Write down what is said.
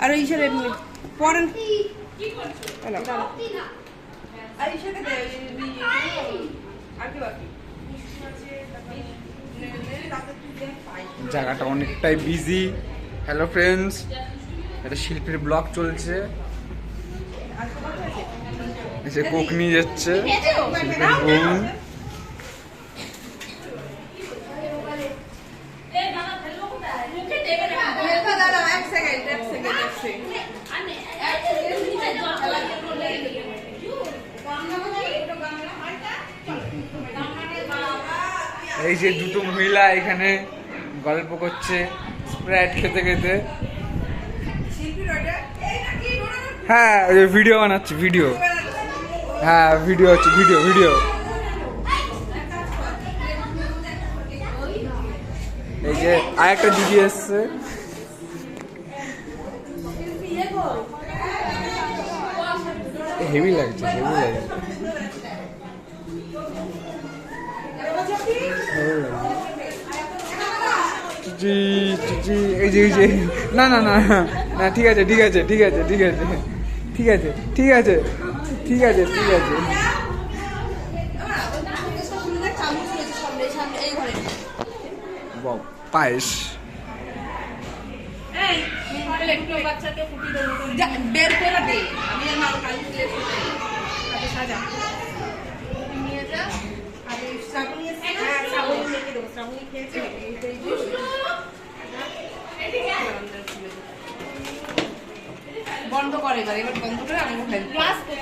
আর ওই হিসেবে পরেন জায়গাটা অনেকটাই বিজি। হ্যালো ফ্রেন্ডস, এটা শিল্পীর ব্লগ চলছে। এসে কোক নিয়ে যাচ্ছে শিল্পীর বোন। এই যে দুটো মহিলা এখানে গল্প করছে স্প্রাইট খেতে খেতে। হ্যাঁ ভিডিও বানাচ্ছি, ভিডিও। হ্যাঁ ভিডিও হচ্ছে, ভিডিও ভিডিও। এই যে আর একটা দিদি এসছে। হেভি লাগছে, হেভি লাগছে। এই যে না না না না, ঠিক আছে ঠিক আছে ঠিক আছে ঠিক আছে ঠিক আছে ঠিক আছে ঠিক আছে ঠিক আছে। পায়েস বের করে দে, আমি আর মা কাল সাজা নিয়ে যা। আর শ্রাবণী শ্রাবণী লিখে দেবো, শ্রাবণী খেয়েছে। বন্ধ করে এবার, এবার বন্ধ করে আমি ক্লাস